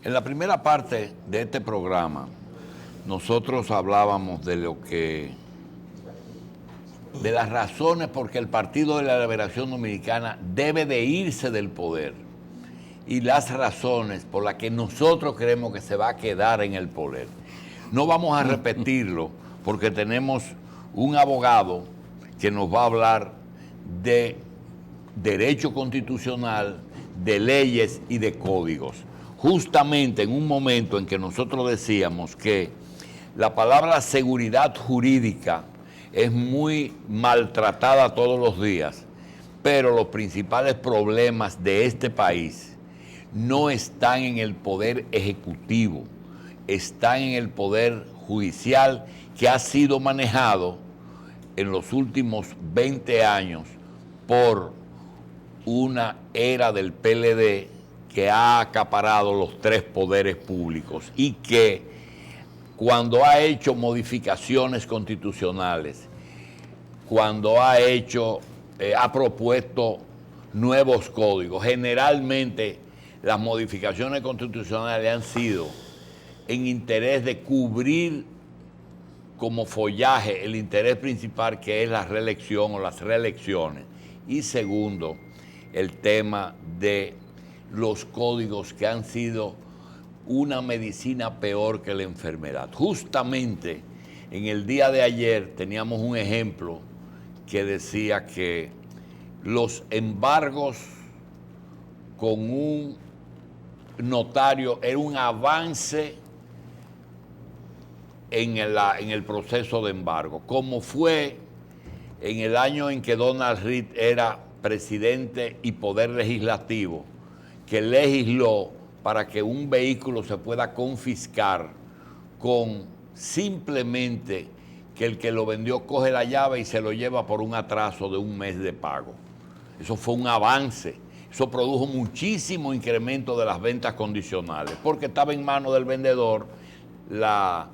En la primera parte de este programa, nosotros hablábamos de las razones por que el Partido de la Liberación Dominicana debe de irse del poder y las razones por las que nosotros creemos que se va a quedar en el poder. No vamos a repetirlo porque tenemos un abogado que nos va a hablar de derecho constitucional, de leyes y de códigos. Justamente en un momento en que nosotros decíamos que la palabra seguridad jurídica es muy maltratada todos los días, pero los principales problemas de este país no están en el poder ejecutivo, están en el poder judicial, que ha sido manejado en los últimos 20 años por una era del PLD que ha acaparado los tres poderes públicos y que cuando ha hecho modificaciones constitucionales, cuando ha propuesto nuevos códigos, generalmente las modificaciones constitucionales han sido en interés de cubrir como follaje el interés principal, que es la reelección o las reelecciones. Y segundo, el tema de los códigos que han sido una medicina peor que la enfermedad. Justamente en el día de ayer teníamos un ejemplo que decía que los embargos con un notario era un avance en el proceso de embargo, como fue en el año en que Donald Reed era presidente y poder legislativo, que legisló para que un vehículo se pueda confiscar con simplemente que el que lo vendió coge la llave y se lo lleva por un atraso de un mes de pago. Eso fue un avance. Eso produjo muchísimo incremento de las ventas condicionales, porque estaba en manos del vendedor la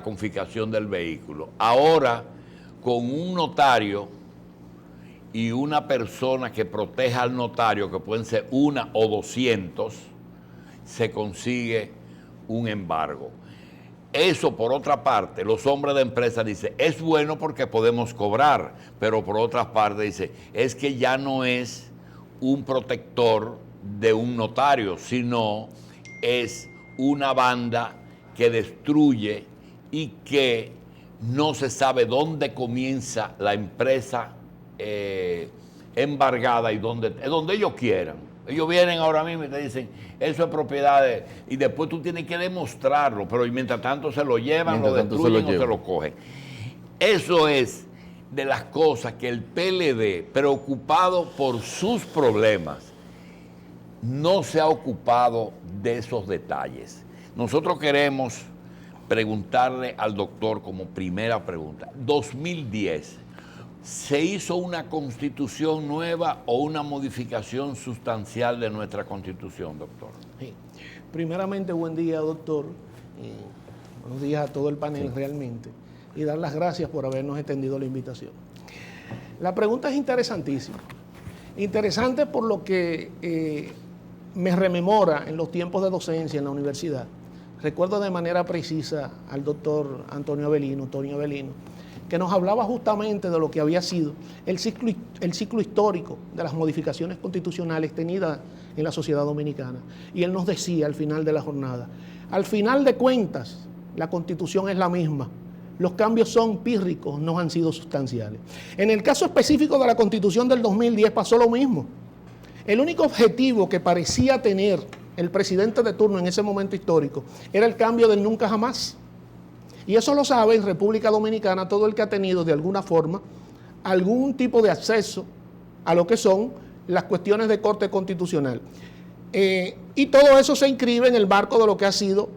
confiscación del vehículo. Ahora, con un notario y una persona que proteja al notario, que pueden ser 1 o 200, se consigue un embargo. Eso, por otra parte, los hombres de empresa dicen, es bueno porque podemos cobrar, pero por otra parte dice, es que ya no es un protector de un notario, sino es una banda que destruye y que no se sabe dónde comienza la empresa embargada y donde ellos quieran. Ellos vienen ahora mismo y te dicen, eso es propiedad y después tú tienes que demostrarlo, pero mientras tanto se lo llevan, lo destruyen o se lo cogen. Eso es de las cosas que el PLD, preocupado por sus problemas, no se ha ocupado de esos detalles. Nosotros queremos preguntarle al doctor como primera pregunta, 2010, ¿se hizo una constitución nueva o una modificación sustancial de nuestra constitución, doctor? Sí. Primeramente, buen día, doctor. Buenos días a todo el panel, realmente. Y dar las gracias por habernos extendido la invitación. La pregunta es interesantísima. Interesante por lo que me rememora en los tiempos de docencia en la universidad. Recuerdo de manera precisa al doctor Toño Avelino, que nos hablaba justamente de lo que había sido el ciclo histórico de las modificaciones constitucionales tenidas en la sociedad dominicana. Y él nos decía al final de la jornada, al final de cuentas, la Constitución es la misma. Los cambios son pírricos, no han sido sustanciales. En el caso específico de la Constitución del 2010 pasó lo mismo. El único objetivo que parecía tener el presidente de turno en ese momento histórico era el cambio del nunca jamás. Y eso lo sabe en República Dominicana todo el que ha tenido de alguna forma algún tipo de acceso a lo que son las cuestiones de corte constitucional. Y todo eso se inscribe en el marco de lo que ha sido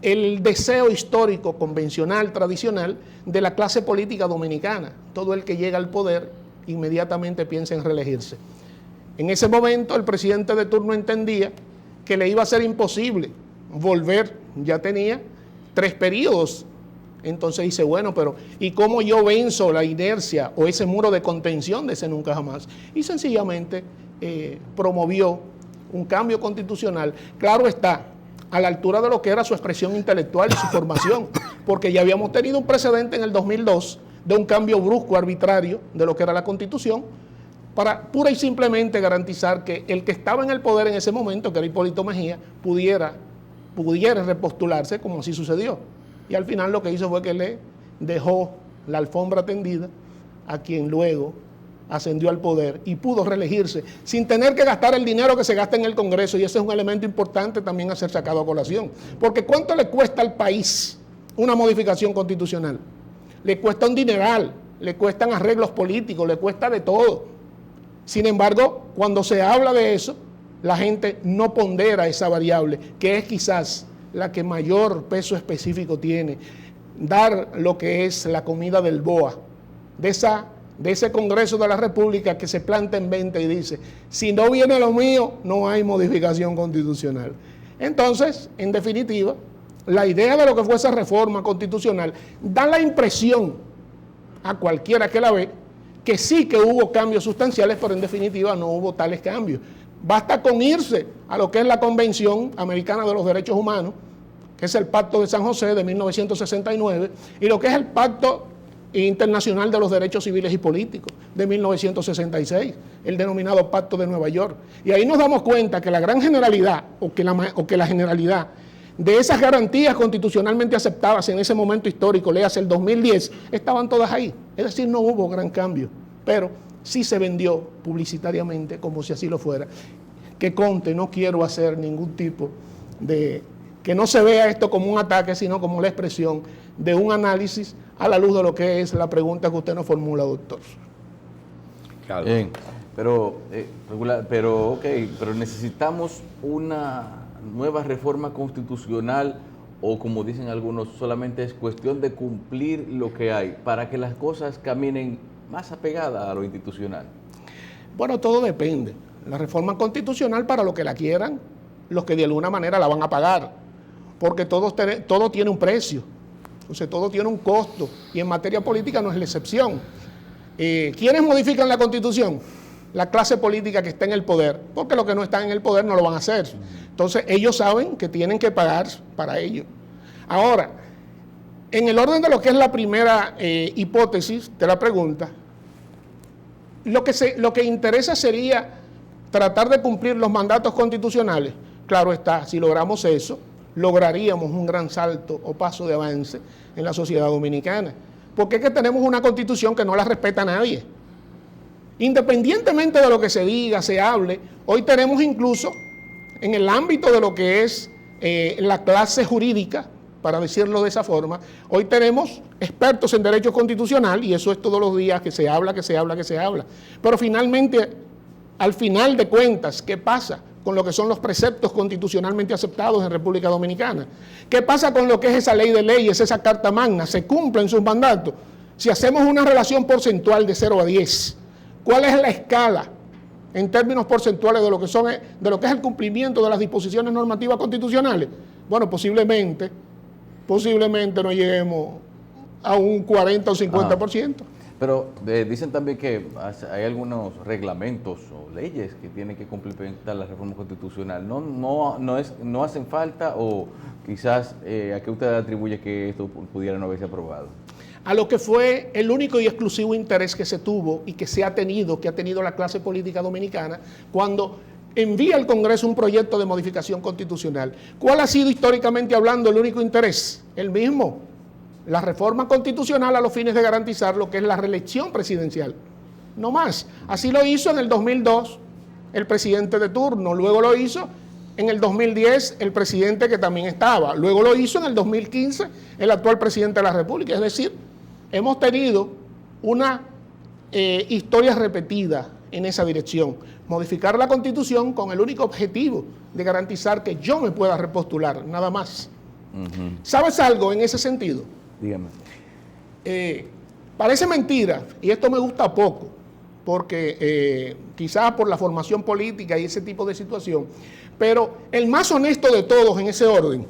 el deseo histórico, convencional, tradicional de la clase política dominicana. Todo el que llega al poder inmediatamente piensa en reelegirse. En ese momento el presidente de turno entendía que le iba a ser imposible volver, ya tenía 3 periodos. Entonces dice, bueno, pero ¿y cómo yo venzo la inercia o ese muro de contención de ese nunca jamás? Y sencillamente promovió un cambio constitucional. Claro está, a la altura de lo que era su expresión intelectual y su formación, porque ya habíamos tenido un precedente en el 2002 de un cambio brusco, arbitrario, de lo que era la Constitución, para pura y simplemente garantizar que el que estaba en el poder en ese momento, que era Hipólito Mejía, pudiera repostularse, como así sucedió. Y al final lo que hizo fue que le dejó la alfombra tendida a quien luego ascendió al poder y pudo reelegirse sin tener que gastar el dinero que se gasta en el Congreso, y ese es un elemento importante también a ser sacado a colación. Porque ¿cuánto le cuesta al país una modificación constitucional? Le cuesta un dineral, le cuestan arreglos políticos, le cuesta de todo. Sin embargo, cuando se habla de eso, la gente no pondera esa variable, que es quizás la que mayor peso específico tiene. Dar lo que es la comida del BOA, de ese Congreso de la República que se planta en venta y dice, si no viene lo mío, no hay modificación constitucional. Entonces, en definitiva, la idea de lo que fue esa reforma constitucional da la impresión a cualquiera que la ve que sí que hubo cambios sustanciales, pero en definitiva no hubo tales cambios. Basta con irse a lo que es la Convención Americana de los Derechos Humanos, que es el Pacto de San José de 1969, y lo que es el Pacto Internacional de los Derechos Civiles y Políticos de 1966, el denominado Pacto de Nueva York. Y ahí nos damos cuenta que la gran generalidad, o que la generalidad de esas garantías constitucionalmente aceptadas en ese momento histórico, léase el 2010, estaban todas ahí. Es decir, no hubo gran cambio, pero sí se vendió publicitariamente como si así lo fuera. Que conste, no quiero hacer ningún tipo de... que no se vea esto como un ataque, sino como la expresión de un análisis a la luz de lo que es la pregunta que usted nos formula, doctor. Claro. Bien, pero necesitamos una nueva reforma constitucional, o como dicen algunos, solamente es cuestión de cumplir lo que hay para que las cosas caminen más apegadas a lo institucional. Bueno, todo depende. La reforma constitucional, para los que la quieran, los que de alguna manera la van a pagar, porque todo tiene un precio, entonces todo tiene un costo, y en materia política no es la excepción. ¿Quiénes modifican la Constitución? La clase política que está en el poder, porque los que no están en el poder no lo van a hacer. Entonces ellos saben que tienen que pagar para ello. Ahora, en el orden de lo que es la primera hipótesis de la pregunta, lo que interesa sería tratar de cumplir los mandatos constitucionales. Claro está, si logramos eso, lograríamos un gran salto o paso de avance en la sociedad dominicana. Porque es que tenemos una constitución que no la respeta nadie. Independientemente de lo que se diga, se hable, hoy tenemos incluso en el ámbito de lo que es la clase jurídica, para decirlo de esa forma, hoy tenemos expertos en derecho constitucional, y eso es todos los días que se habla. Pero finalmente, al final de cuentas, ¿qué pasa con lo que son los preceptos constitucionalmente aceptados en República Dominicana? ¿Qué pasa con lo que es esa ley de leyes, esa carta magna? ¿Se cumplen sus mandatos? Si hacemos una relación porcentual de 0 a 10, ¿cuál es la escala en términos porcentuales de lo que es el cumplimiento de las disposiciones normativas constitucionales? Bueno, posiblemente no lleguemos a un 40 o 50%. Pero dicen también que hay algunos reglamentos o leyes que tienen que complementar la reforma constitucional. ¿No hacen falta, o quizás a qué usted atribuye que esto pudiera no haberse aprobado? A lo que fue el único y exclusivo interés que se tuvo y que ha tenido la clase política dominicana cuando envía al Congreso un proyecto de modificación constitucional. ¿Cuál ha sido históricamente hablando el único interés? El mismo, la reforma constitucional a los fines de garantizar lo que es la reelección presidencial. No más. Así lo hizo en el 2002 el presidente de turno, luego lo hizo en el 2010 el presidente que también estaba, luego lo hizo en el 2015 el actual presidente de la República. Es decir, hemos tenido una historia repetida en esa dirección, modificar la Constitución con el único objetivo de garantizar que yo me pueda repostular, nada más. ¿Sabes algo en ese sentido? Dígame. Parece mentira, y esto me gusta poco, porque quizás por la formación política y ese tipo de situación, pero el más honesto de todos en ese orden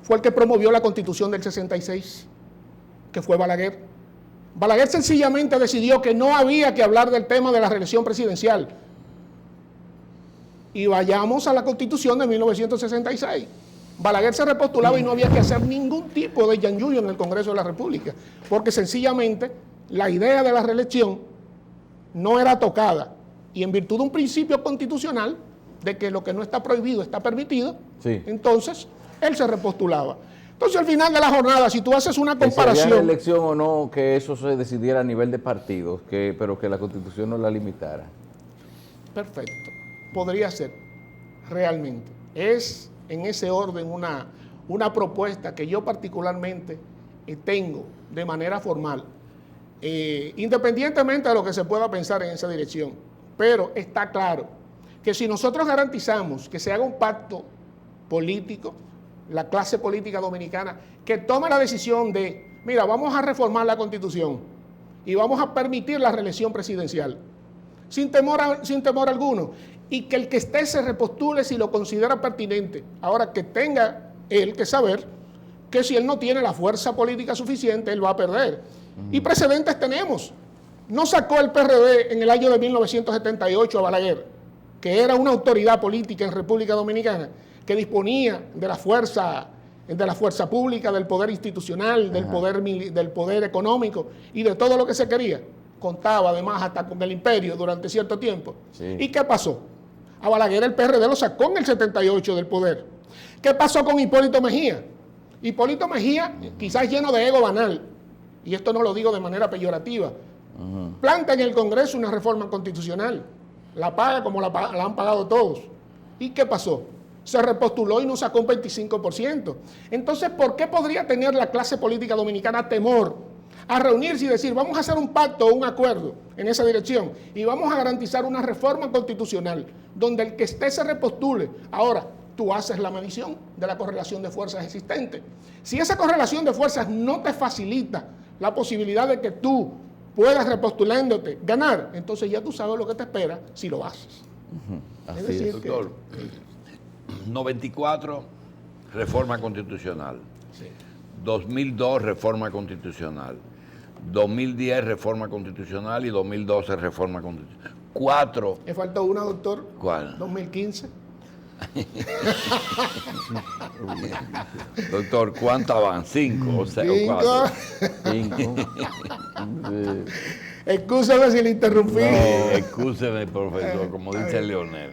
fue el que promovió la Constitución del 66, que fue Balaguer. Balaguer sencillamente decidió que no había que hablar del tema de la reelección presidencial. Y vayamos a la Constitución de 1966. Balaguer se repostulaba y no había que hacer ningún tipo de yanjuyo en el Congreso de la República, porque sencillamente la idea de la reelección no era tocada. Y en virtud de un principio constitucional de que lo que no está prohibido está permitido, Sí. entonces él se repostulaba. Entonces al final de la jornada, si tú haces una Que si había comparación... elección o no, que eso se decidiera a nivel de partidos, pero que la Constitución no la limitara. Perfecto, podría ser, realmente. Es en ese orden una propuesta que yo particularmente tengo de manera formal, independientemente de lo que se pueda pensar en esa dirección. Pero está claro que si nosotros garantizamos que se haga un pacto político, la clase política dominicana, que tome la decisión de, mira, vamos a reformar la Constitución y vamos a permitir la reelección presidencial, sin temor alguno, y que el que esté se repostule si lo considera pertinente. Ahora, que tenga él que saber que si él no tiene la fuerza política suficiente, él va a perder. Y precedentes tenemos. No sacó el PRD en el año de 1978 a Balaguer, que era una autoridad política en República Dominicana, que disponía de la fuerza pública, del poder institucional, del poder económico y de todo lo que se quería. Contaba además hasta con el imperio durante cierto tiempo. Sí. ¿Y qué pasó? A Balaguer el PRD lo sacó en el 78 del poder. ¿Qué pasó con Hipólito Mejía? Hipólito Mejía, quizás lleno de ego banal, y esto no lo digo de manera peyorativa, planta en el Congreso una reforma constitucional, la paga como la han pagado todos. ¿Y qué pasó? Se repostuló y no sacó un 25%. Entonces, ¿por qué podría tener la clase política dominicana temor a reunirse y decir, vamos a hacer un pacto o un acuerdo en esa dirección y vamos a garantizar una reforma constitucional donde el que esté se repostule? Ahora, tú haces la medición de la correlación de fuerzas existente. Si esa correlación de fuerzas no te facilita la posibilidad de que tú puedas, repostulándote, ganar, entonces ya tú sabes lo que te espera si lo haces. Así Es decir, es. Doctor, 94, reforma constitucional. Sí. 2002, reforma constitucional. 2010, reforma constitucional. Y 2012, reforma constitucional. 4. Me faltó una, doctor. ¿Cuál? 2015. Doctor, ¿cuántas van? 5 o 6 o 5. 4. 5. Excúsame si le interrumpí. Excúseme, profesor, como dice Leonel.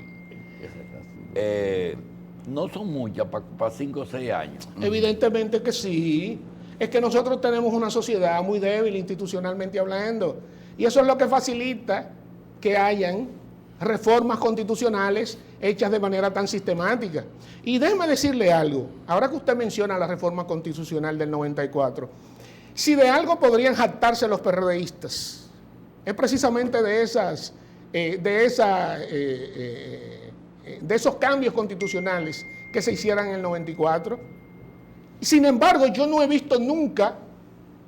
No son muchas para 5 o 6 años. Evidentemente que sí. Es que nosotros tenemos una sociedad muy débil institucionalmente hablando. Y eso es lo que facilita que hayan reformas constitucionales hechas de manera tan sistemática. Y déjeme decirle algo. Ahora que usted menciona la reforma constitucional del 94, si de algo podrían jactarse los PRDistas, es precisamente de esos cambios constitucionales que se hicieran en el 94. Sin embargo, yo no he visto nunca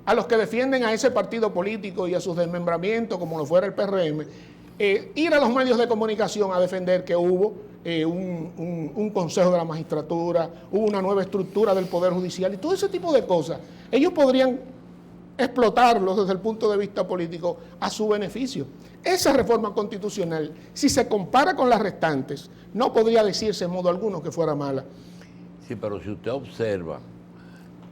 a los que defienden a ese partido político y a sus desmembramientos, como lo fuera el PRM, ir a los medios de comunicación a defender que hubo un consejo de la magistratura, hubo una nueva estructura del Poder Judicial y todo ese tipo de cosas. Ellos podrían explotarlos desde el punto de vista político a su beneficio. Esa reforma constitucional, si se compara con las restantes, no podría decirse en modo alguno que fuera mala. Sí, pero si usted observa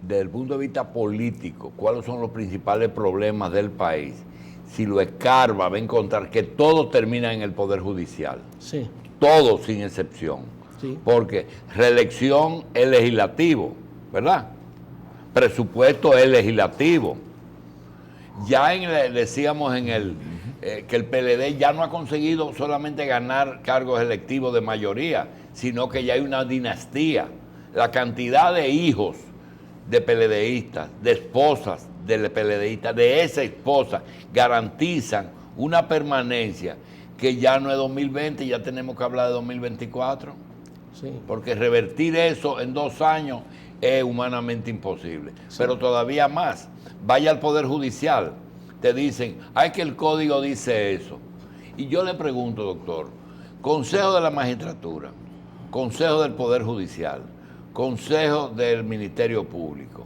desde el punto de vista político cuáles son los principales problemas del país, si lo escarba va a encontrar que todo termina en el Poder Judicial. Sí. Todo sin excepción. Sí. Porque reelección es legislativo, ¿verdad? Presupuesto es legislativo. Ya decíamos que el PLD ya no ha conseguido solamente ganar cargos electivos de mayoría, sino que ya hay una dinastía. La cantidad de hijos de PLDistas, de esposas de PLDistas, de esa esposa, garantizan una permanencia que ya no es 2020, ya tenemos que hablar de 2024. Sí. Porque revertir eso en 2 años es humanamente imposible. Sí. Pero todavía más, vaya al Poder Judicial, te dicen, ay, que el código dice eso. Y yo le pregunto, doctor, Consejo de la Magistratura, Consejo del Poder Judicial, Consejo del Ministerio Público,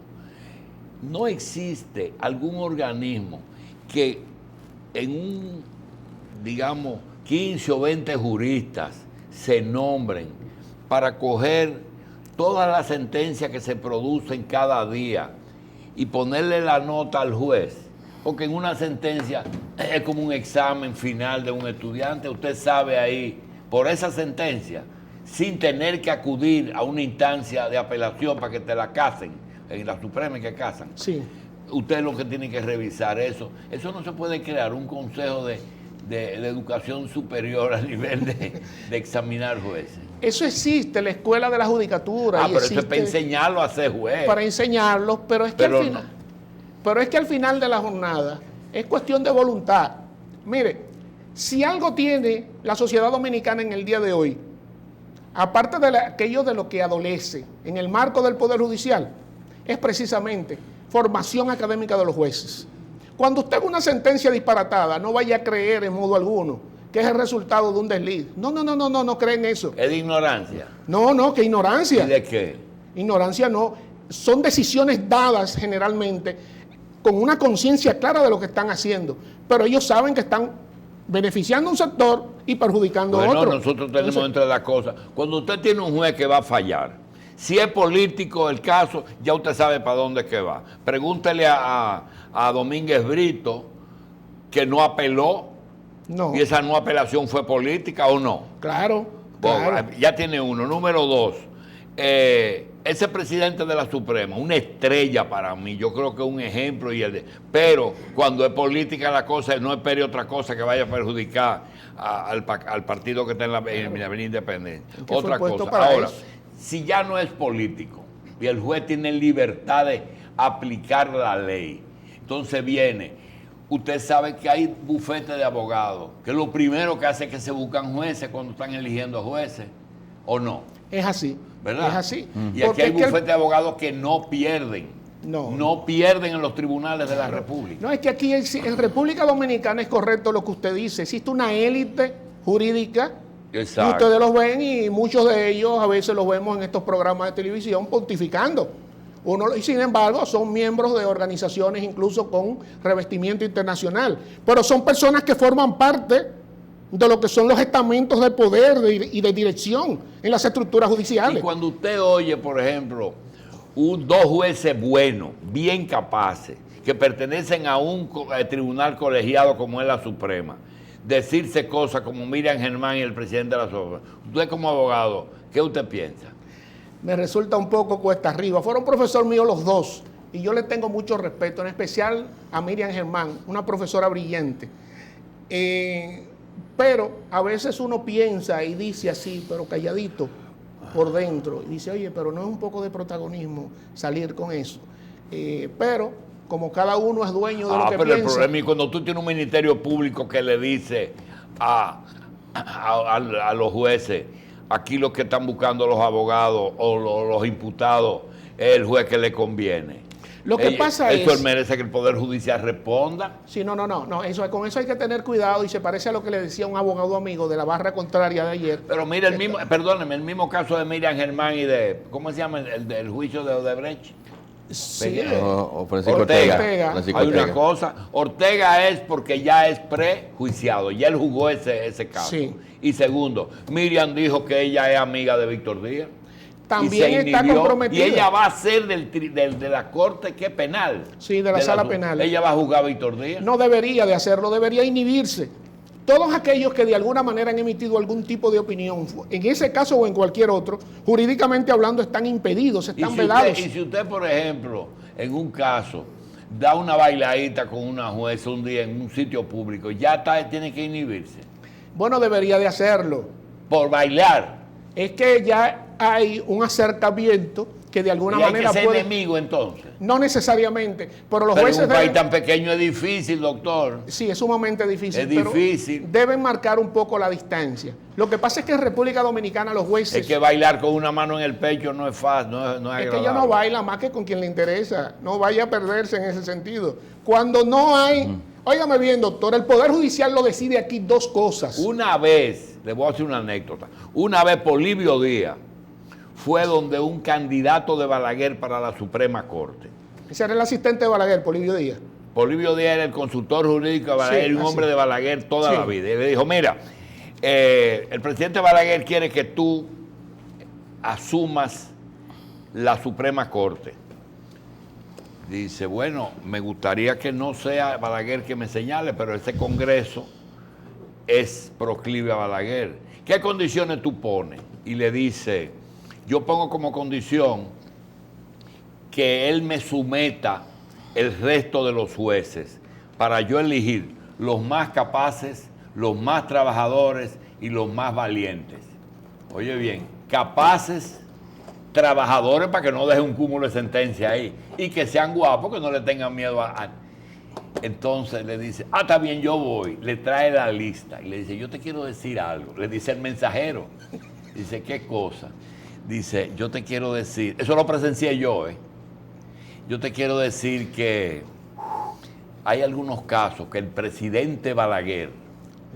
¿no existe algún organismo que en digamos, 15 o 20 juristas se nombren para coger todas las sentencias que se producen cada día y ponerle la nota al juez, porque en una sentencia es como un examen final de un estudiante, usted sabe ahí, por esa sentencia, sin tener que acudir a una instancia de apelación para que te la casen, en la Suprema que casan. Sí. Usted lo que tiene que revisar eso. Eso no se puede crear un consejo de educación superior a nivel de examinar jueces. Eso existe, la escuela de la judicatura. Pero eso es para enseñarlo a ser juez. Para enseñarlos, pero es que al final, pero es que al final de la jornada es cuestión de voluntad. Mire, si algo tiene la sociedad dominicana en el día de hoy, aparte de aquello de lo que adolece en el marco del Poder Judicial, es precisamente formación académica de los jueces. Cuando usted ve una sentencia disparatada, no vaya a creer en modo alguno que es el resultado de un desliz. No creen eso. ¿Es de ignorancia? No, que ignorancia. ¿Y de qué? Ignorancia no. Son decisiones dadas generalmente con una conciencia clara de lo que están haciendo, pero ellos saben que están beneficiando a un sector y perjudicando a otro. Nosotros tenemos entre las cosas, cuando usted tiene un juez que va a fallar, si es político el caso, ya usted sabe para dónde que va. Pregúntele a Domínguez Brito, que no apeló, y esa no apelación fue política o no. Claro. Ya tiene uno. Número dos, ese presidente de la Suprema, una estrella para mí, yo creo que es un ejemplo, pero cuando es política la cosa, no espere otra cosa que vaya a perjudicar al partido que está en la Avenida Independencia. Otra cosa. Ahora, si ya no es político y el juez tiene libertad de aplicar la ley, entonces viene, usted sabe que hay bufetes de abogados, que lo primero que hace es que se buscan jueces cuando están eligiendo jueces, ¿o no? Es así. ¿Verdad? Es así. Y aquí hay bufetes de abogados que no pierden. No pierden en los tribunales de la República. No, es que aquí en República Dominicana es correcto lo que usted dice. Existe una élite jurídica. Exacto. Y ustedes los ven y muchos de ellos a veces los vemos en estos programas de televisión pontificando. Y sin embargo son miembros de organizaciones incluso con revestimiento internacional. Pero son personas que forman parte de lo que son los estamentos de poder y de dirección en las estructuras judiciales. Y cuando usted oye, por ejemplo, dos jueces buenos, bien capaces, que pertenecen a un tribunal colegiado como es la Suprema, decirse cosas como Miriam Germán y el presidente de la Suprema, usted como abogado, ¿qué usted piensa? Me resulta un poco cuesta arriba. Fueron profesor mío los dos y yo le tengo mucho respeto, en especial a Miriam Germán, una profesora brillante. Pero a veces uno piensa y dice así, pero calladito por dentro, y dice, oye, pero no es un poco de protagonismo salir con eso. Pero como cada uno es dueño de lo que pero piensa. El problema es cuando tú tienes un ministerio público que le dice a los jueces, aquí los que están buscando los abogados o los imputados es el juez que le conviene. Lo que pasa es... Eso merece que el Poder Judicial responda. Sí, no. Con eso hay que tener cuidado y se parece a lo que le decía un abogado amigo de la barra contraria de ayer. Pero mira, el mismo caso de Miriam Germán y de, ¿cómo se llama? El juicio de Odebrecht. Sí. Ortega. Hay una cosa, Ortega es porque ya es prejuiciado, ya él jugó ese caso. Sí. Y segundo, Miriam dijo que ella es amiga de Víctor Díaz. También está comprometida. Y ella va a ser de la corte que penal. Sí, de la sala penal. Ella va a juzgar a Víctor Díaz. No debería de hacerlo, debería inhibirse. Todos aquellos que de alguna manera han emitido algún tipo de opinión, en ese caso o en cualquier otro, jurídicamente hablando, están impedidos, están vedados. Y si usted, por ejemplo, en un caso, da una bailadita con una jueza un día en un sitio público, ya tiene que inhibirse. Bueno, debería de hacerlo. Por bailar. Es que ya hay un acercamiento que de alguna manera puede... ¿Y hay que ser enemigo entonces? No necesariamente, pero los jueces... en un país tan pequeño es difícil, doctor. Sí, es sumamente difícil. Es difícil. Pero deben marcar un poco la distancia. Lo que pasa es que en República Dominicana los jueces... Es que bailar con una mano en el pecho no es fácil, no es agradable. Es que ella no baila más que con quien le interesa. No vaya a perderse en ese sentido. Cuando no hay... Óigame bien, doctor, el Poder Judicial lo decide aquí dos cosas. Una vez, le voy a hacer una anécdota, una vez Polibio Díaz fue donde un candidato de Balaguer para la Suprema Corte. Ese era el asistente de Balaguer, Polibio Díaz. Polibio Díaz era el consultor jurídico de Balaguer, un hombre de Balaguer toda la vida. Y le dijo, mira, el presidente Balaguer quiere que tú asumas la Suprema Corte. Dice, bueno, me gustaría que no sea Balaguer que me señale, pero ese Congreso es proclive a Balaguer. ¿Qué condiciones tú pones? Y le dice, yo pongo como condición que él me someta el resto de los jueces para yo elegir los más capaces, los más trabajadores y los más valientes. Oye bien, capaces, trabajadores para que no dejen un cúmulo de sentencia ahí y que sean guapos, que no le tengan miedo a... Entonces le dice, está bien, yo voy. Le trae la lista y le dice, yo te quiero decir algo. Le dice el mensajero. Dice, ¿qué cosa? Dice, yo te quiero decir, eso lo presencié yo, yo te quiero decir que hay algunos casos que el presidente Balaguer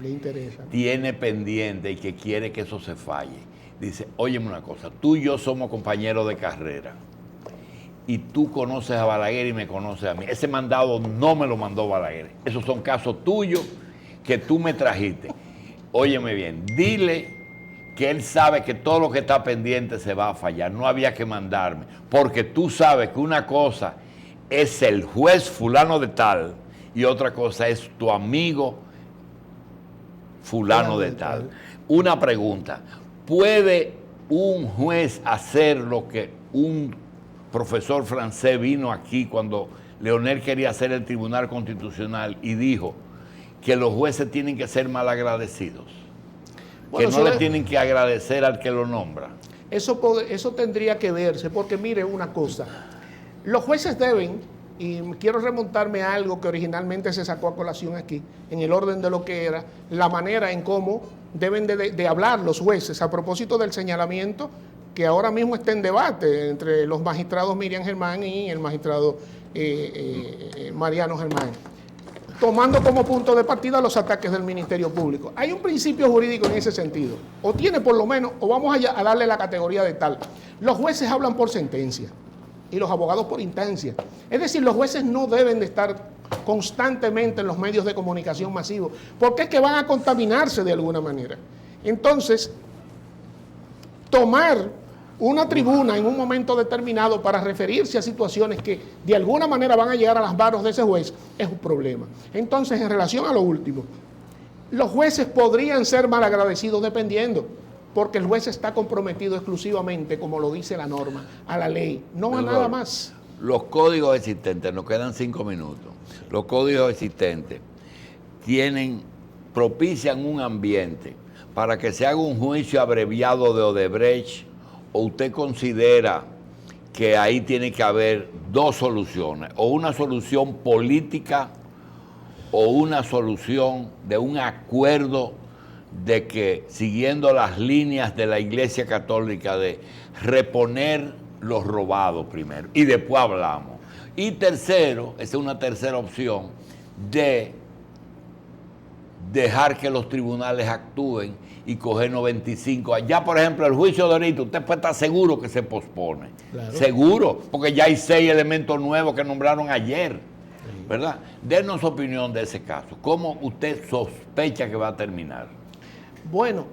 le interesa, tiene pendiente y que quiere que eso se falle. Dice, óyeme una cosa, tú y yo somos compañeros de carrera y tú conoces a Balaguer y me conoces a mí. Ese mandado no me lo mandó Balaguer. Esos son casos tuyos que tú me trajiste. Óyeme bien, dile que él sabe que todo lo que está pendiente se va a fallar. No había que mandarme, porque tú sabes que una cosa es el juez fulano de tal y otra cosa es tu amigo fulano de tal. Una pregunta, ¿puede un juez hacer lo que un profesor francés vino aquí cuando Leonel quería hacer el Tribunal Constitucional y dijo que los jueces tienen que ser malagradecidos? Bueno, que no le tienen que agradecer al que lo nombra. Eso tendría que verse, porque mire una cosa, los jueces deben, y quiero remontarme a algo que originalmente se sacó a colación aquí, en el orden de lo que era, la manera en cómo deben de hablar los jueces, a propósito del señalamiento que ahora mismo está en debate entre los magistrados Miriam Germán y el magistrado Mariano Germán, tomando como punto de partida los ataques del Ministerio Público. Hay un principio jurídico en ese sentido, o tiene por lo menos, o vamos a darle la categoría de tal. Los jueces hablan por sentencia y los abogados por instancia. Es decir, los jueces no deben de estar constantemente en los medios de comunicación masivos, porque es que van a contaminarse de alguna manera. Entonces, tomar una tribuna en un momento determinado para referirse a situaciones que de alguna manera van a llegar a las manos de ese juez es un problema. Entonces, en relación a lo último, los jueces podrían ser malagradecidos dependiendo, porque el juez está comprometido exclusivamente, como lo dice la norma, a la ley, no a nada más. Los códigos existentes, nos quedan 5 minutos, los códigos existentes propician un ambiente para que se haga un juicio abreviado de Odebrecht, o usted considera que ahí tiene que haber dos soluciones, o una solución política o una solución de un acuerdo de que, siguiendo las líneas de la Iglesia Católica, de reponer los robados primero y después hablamos. Y tercero, esa es una tercera opción, de dejar que los tribunales actúen y coger 95. Ya, por ejemplo, el juicio de ahorita, usted puede estar seguro que se pospone. Claro. Seguro, porque ya hay 6 elementos nuevos que nombraron ayer, ¿verdad? Denos su opinión de ese caso. ¿Cómo usted sospecha que va a terminar? Bueno,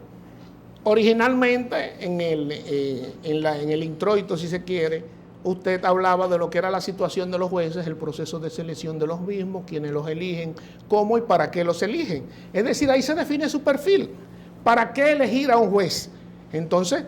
originalmente en el introito, si se quiere, usted hablaba de lo que era la situación de los jueces, el proceso de selección de los mismos, quienes los eligen, cómo y para qué los eligen. Es decir, ahí se define su perfil. ¿Para qué elegir a un juez? Entonces,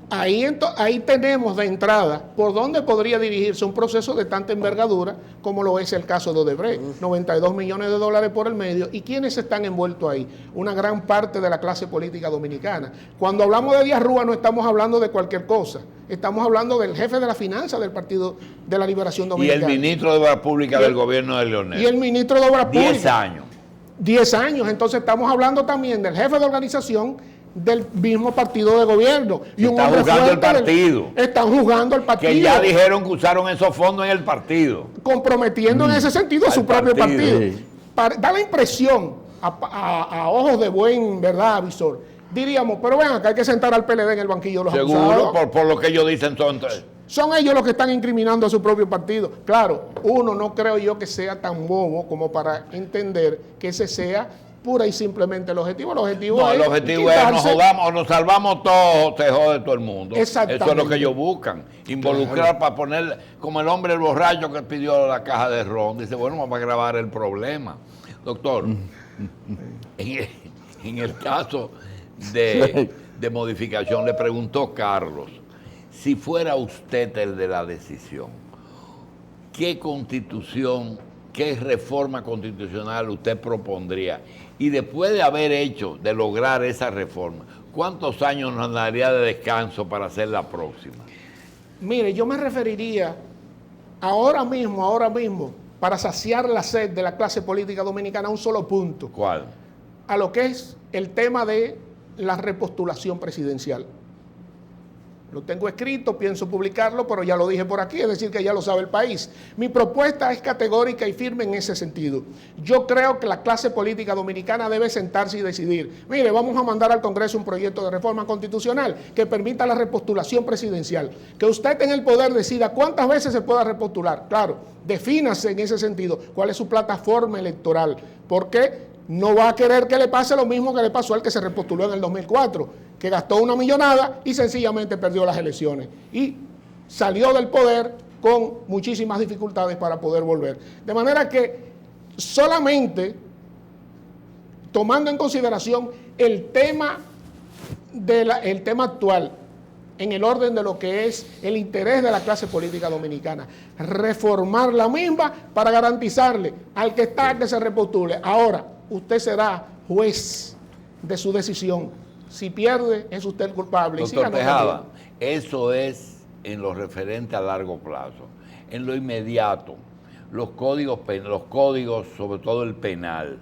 ahí tenemos de entrada por dónde podría dirigirse un proceso de tanta envergadura como lo es el caso de Odebrecht. 92 millones de dólares por el medio. ¿Y quiénes están envueltos ahí? Una gran parte de la clase política dominicana. Cuando hablamos de Díaz Rúa no estamos hablando de cualquier cosa. Estamos hablando del jefe de la finanzas del Partido de la Liberación Dominicana. Y el ministro de Obras Públicas del gobierno de Leonel. Y el ministro de Obras Públicas. 10 años. 10 años. Entonces estamos hablando también del jefe de organización del mismo partido de gobierno. Y están jugando el partido. Están jugando el partido. Que ya dijeron que usaron esos fondos en el partido. Comprometiendo en ese sentido a su propio partido. Da la impresión, a ojos de buen, ¿verdad?, avisor, diríamos, pero ven acá, hay que sentar al PLD en el banquillo de los acusados. Seguro, por lo que ellos dicen entonces. Son ellos los que están incriminando a su propio partido. Claro, uno no creo yo que sea tan bobo como para entender que ese sea pura y simplemente el objetivo. El objetivo No, el es objetivo es nos jodamos o nos salvamos todos, se jode todo el mundo. Exactamente. Eso es lo que ellos buscan. Involucrar para poner, como el hombre el borracho que pidió la caja de ron. Dice, bueno, vamos a grabar el problema. Doctor, en el caso de modificación, le preguntó Carlos, si fuera usted el de la decisión, ¿qué constitución, qué reforma constitucional usted propondría? Y después de haber hecho, de lograr esa reforma, ¿cuántos años nos daría de descanso para hacer la próxima? Mire, yo me referiría ahora mismo, para saciar la sed de la clase política dominicana, a un solo punto. ¿Cuál? A lo que es el tema de la repostulación presidencial. Lo tengo escrito, pienso publicarlo, pero ya lo dije por aquí, es decir, que ya lo sabe el país. Mi propuesta es categórica y firme en ese sentido. Yo creo que la clase política dominicana debe sentarse y decidir, mire, vamos a mandar al Congreso un proyecto de reforma constitucional que permita la repostulación presidencial. Que usted en el poder decida cuántas veces se pueda repostular. Claro, defínase en ese sentido cuál es su plataforma electoral, porque no va a querer que le pase lo mismo que le pasó al que se repostuló en el 2004, que gastó una millonada y sencillamente perdió las elecciones. Y salió del poder con muchísimas dificultades para poder volver. De manera que solamente tomando en consideración el tema actual, en el orden de lo que es el interés de la clase política dominicana, reformar la misma para garantizarle al que está que se repostule. Ahora, usted será juez de su decisión. Si pierde, es usted el culpable. Doctor Tejada, eso es en lo referente a largo plazo. En lo inmediato, los códigos, sobre todo el penal,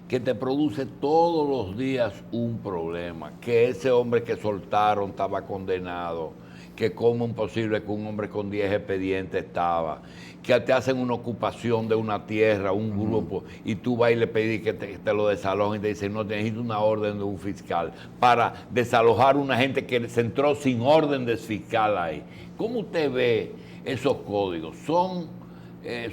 que te produce todos los días un problema, que ese hombre que soltaron estaba condenado, que cómo es posible que un hombre con 10 expedientes estaba, que te hacen una ocupación de una tierra, un grupo, y tú vas y le pedís que te lo desalojen y te dicen, no, necesito una orden de un fiscal para desalojar a una gente que se entró sin orden del fiscal ahí. ¿Cómo usted ve esos códigos? ¿Son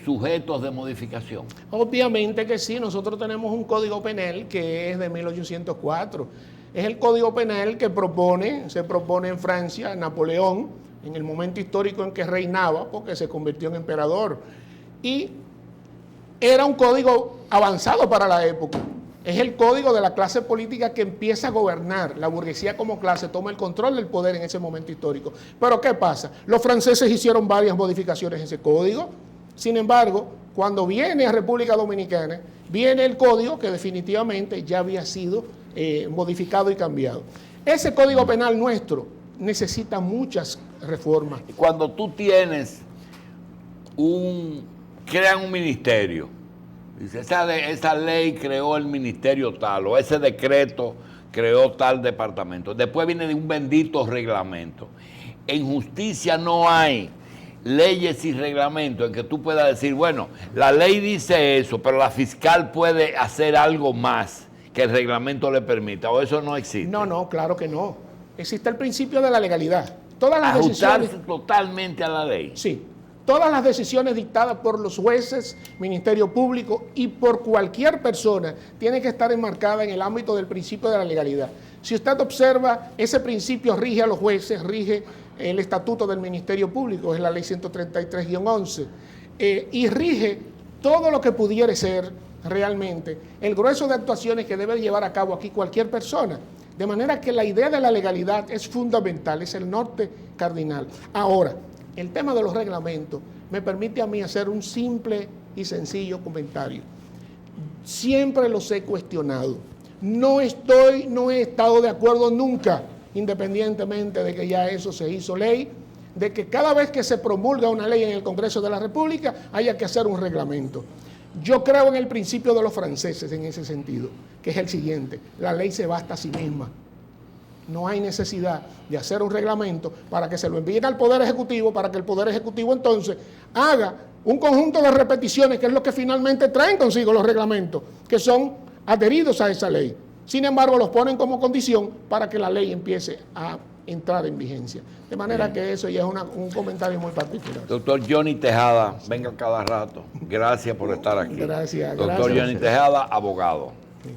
sujetos de modificación? Obviamente que sí, nosotros tenemos un código penal que es de 1804. Es el código penal que se propone en Francia, Napoleón, en el momento histórico en que reinaba, porque se convirtió en emperador. Y era un código avanzado para la época. Es el código de la clase política que empieza a gobernar. La burguesía como clase toma el control del poder en ese momento histórico. Pero ¿qué pasa? Los franceses hicieron varias modificaciones en ese código. Sin embargo, cuando viene a República Dominicana, viene el código que definitivamente ya había sido modificado y cambiado. Ese código penal nuestro necesita muchas reformas. Cuando tú tienes crean un ministerio, dice, esa ley creó el ministerio tal, o ese decreto creó tal departamento. Después viene de un bendito reglamento. En justicia no hay leyes y reglamentos en que tú puedas decir, bueno, la ley dice eso, pero la fiscal puede hacer algo más que el reglamento le permita, o eso no existe. No, claro que no. Existe el principio de la legalidad. Todas las Ajustarse decisiones totalmente a la ley. Sí. Todas las decisiones dictadas por los jueces, Ministerio Público y por cualquier persona tienen que estar enmarcadas en el ámbito del principio de la legalidad. Si usted observa, ese principio rige a los jueces, rige el estatuto del Ministerio Público, es la ley 133-11, y rige todo lo que pudiera ser realmente el grueso de actuaciones que debe llevar a cabo aquí cualquier persona. De manera que la idea de la legalidad es fundamental, es el norte cardinal. Ahora, el tema de los reglamentos me permite a mí hacer un simple y sencillo comentario. Siempre los he cuestionado. No he estado de acuerdo nunca, independientemente de que ya eso se hizo ley, de que cada vez que se promulga una ley en el Congreso de la República haya que hacer un reglamento. Yo creo en el principio de los franceses en ese sentido, que es el siguiente: la ley se basta a sí misma. No hay necesidad de hacer un reglamento para que se lo envíen al Poder Ejecutivo, para que el Poder Ejecutivo entonces haga un conjunto de repeticiones, que es lo que finalmente traen consigo los reglamentos, que son adheridos a esa ley. Sin embargo, los ponen como condición para que la ley empiece a entrar en vigencia. De manera que eso ya es un comentario muy particular. Doctor Johnny Tejada, venga cada rato. Gracias por estar aquí. Gracias. Doctor Johnny Tejada, abogado. Sí.